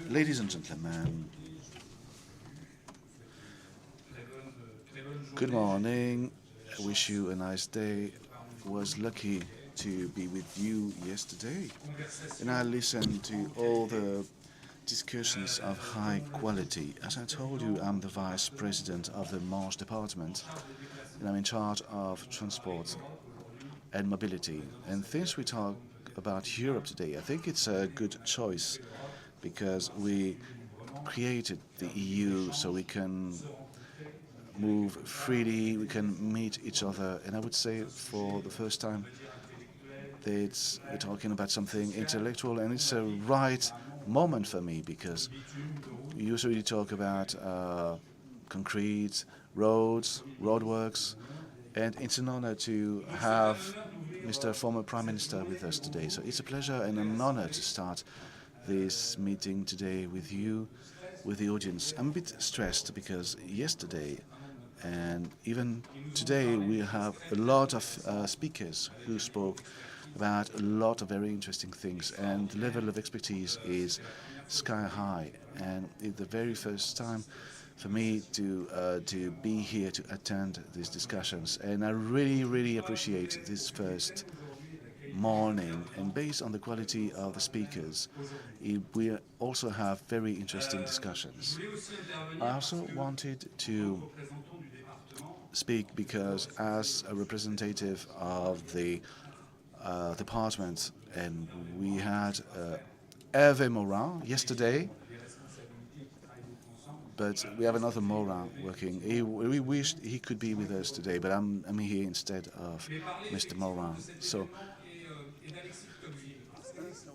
Ladies and gentlemen, good morning. I wish you a nice day. Was lucky to be with you yesterday, and I listened to all the discussions of high quality. As I told you, I'm the vice president of the Manche department, and I'm in charge of transport and mobility. And since we talk about Europe today, I think it's a good choice because we created the EU so we can move freely, we can meet each other, and I would say for the first time that we're talking about something intellectual, and it's a right moment for me because we usually talk about concrete roads, roadworks, and it's an honor to have Mr. Former Prime Minister with us today. So it's a pleasure and an honor to start this meeting today with you, with the audience. I'm a bit stressed because yesterday and even today we have a lot of speakers who spoke about a lot of very interesting things, and the level of expertise is sky high. And it's the very first time for me to be here to attend these discussions, and I really appreciate this first morning. And based on the quality of the speakers, we also have very interesting discussions. I also wanted to speak because, as a representative of the department, and we had Hervé Morin yesterday, but we have another Morin working. We wished he could be with us today, but I'm here instead of Mr. Morin. So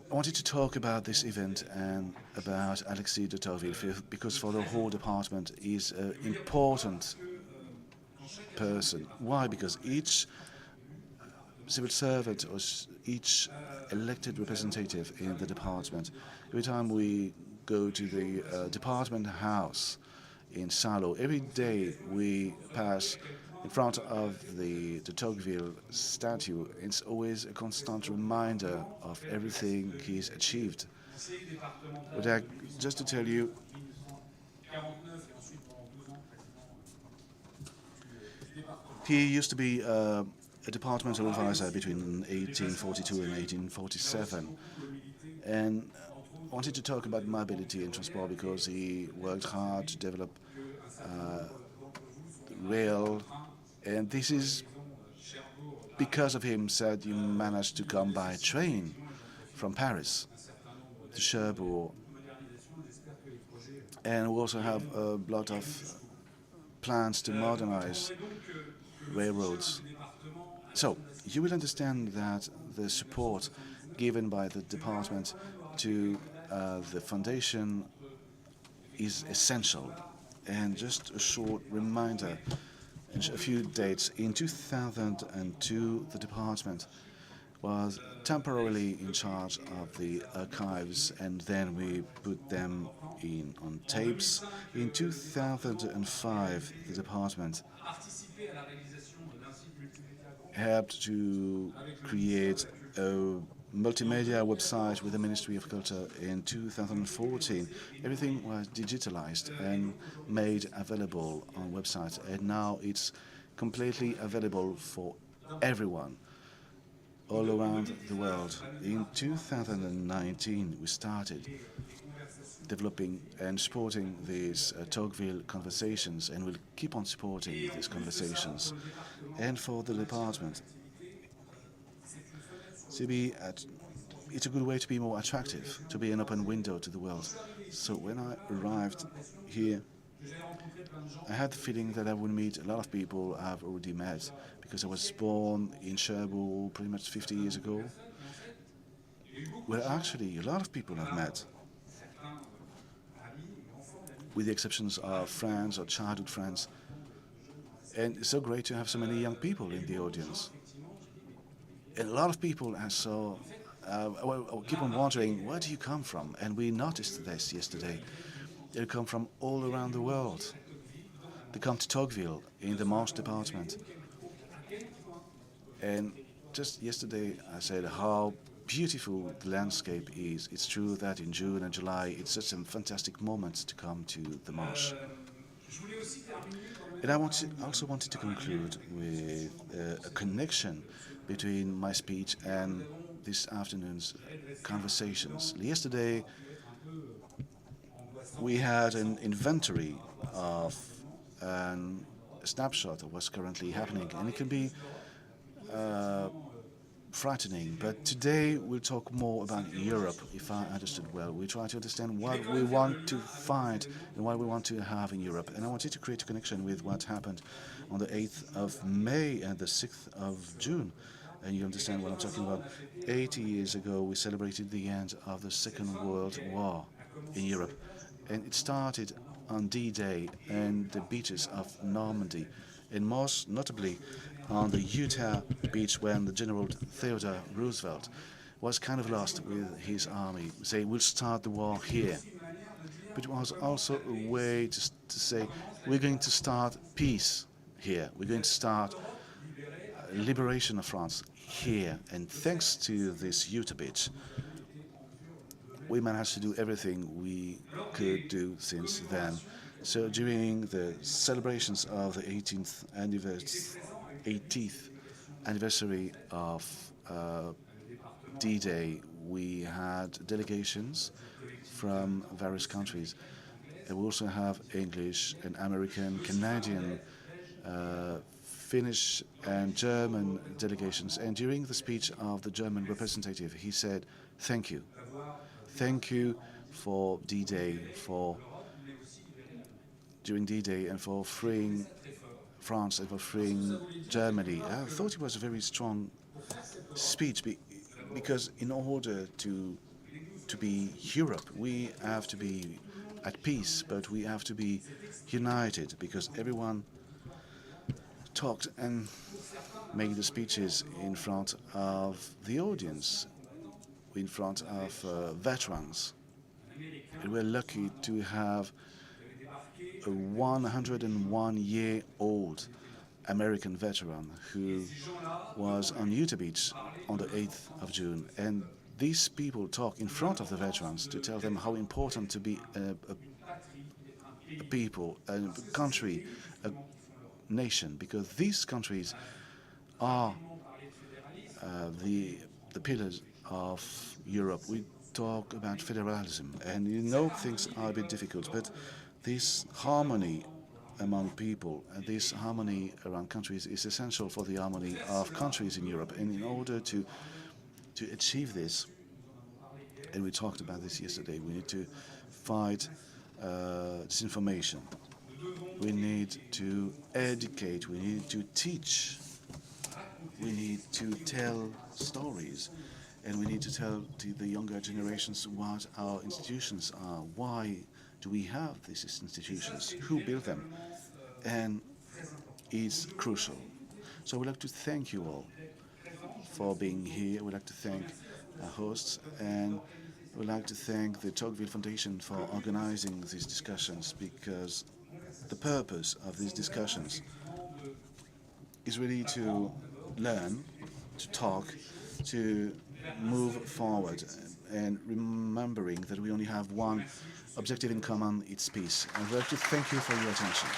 I wanted to talk about this event and about Alexis de Tocqueville because for the whole department he's an important person. Why? Because each civil servant or each elected representative in the department, every time we go to the department house in Saint-Lô, every day we pass in front of the Tocqueville statue. It's always a constant reminder of everything he's achieved. But just to tell you, he used to be a departmental advisor between 1842 and 1847, and wanted to talk about mobility and transport because he worked hard to develop rail, and this is because of him that you managed to come by train from Paris to Cherbourg. And we also have a lot of plans to modernize railroads. So you will understand that the support given by the department to the foundation is essential. And just a short reminder, a few dates. In 2002, the department was temporarily in charge of the archives, and then we put them in on tapes. In 2005, the department helped to create a multimedia website with the Ministry of Culture. In 2014, everything was digitalized and made available on websites, and now it's completely available for everyone all around the world. In 2019, we started developing and supporting these Tocqueville conversations, and we'll keep on supporting these conversations. And for the department, it's a good way to be more attractive, to be an open window to the world. So when I arrived here, I had the feeling that I would meet a lot of people I've already met because I was born in Cherbourg pretty much 50 years ago. Well, actually, a lot of people I've met, with the exceptions of friends or childhood friends. And it's so great to have so many young people in the audience. And a lot of people I saw keep on wondering, where do you come from? And we noticed this yesterday. They come from all around the world. They come to Tocqueville in the Manche department. And just yesterday I said how beautiful the landscape is. It's true that in June and July it's such a fantastic moment to come to the Manche. And also wanted to conclude with a connection between my speech and this afternoon's conversations. Yesterday, we had an inventory of a snapshot of what's currently happening, and it can be frightening. But today we'll talk more about Europe, if I understood well. We try to understand what we want to find and what we want to have in Europe. And I wanted to create a connection with what happened on the 8th of May and the 6th of June. And you understand what I'm talking about. 80 years ago, we celebrated the end of the Second World War in Europe. And it started on D-Day and the beaches of Normandy, and most notably on the Utah beach when the General Theodore Roosevelt was kind of lost with his army, saying, we'll start the war here. But it was also a way to say, we're going to start peace here. We're going to start liberation of France here. And thanks to this Utah beach, we managed to do everything we could do since then. So during the celebrations of the 18th anniversary of D-Day, we had delegations from various countries. And we also have English and American, Canadian, Finnish and German delegations. And during the speech of the German representative, he said, thank you. Thank you for D-Day, during D-Day and for freeing France and for freeing Germany. I thought it was a very strong speech because in order to be Europe, we have to be at peace, but we have to be united because everyone talked and made the speeches in front of the audience, in front of veterans. And we're lucky to have a 101-year-old American veteran who was on Utah Beach on the 8th of June. And these people talk in front of the veterans to tell them how important to be a people, a country, a nation, because these countries are the pillars of Europe. We talk about federalism, and you know things are a bit difficult, but this harmony among people and this harmony around countries is essential for the harmony of countries in Europe. And in order to achieve this, and we talked about this yesterday, we need to fight disinformation. We need to educate, we need to teach, we need to tell stories, and we need to tell to the younger generations what our institutions are, why do we have these institutions, who built them, and it's crucial. So I would like to thank you all for being here. I would like to thank our hosts, and I would like to thank the Tocqueville Foundation for organizing these discussions, because the purpose of these discussions is really to learn, to talk, to move forward, and remembering that we only have one objective in common, it's peace. I'd like to thank you for your attention.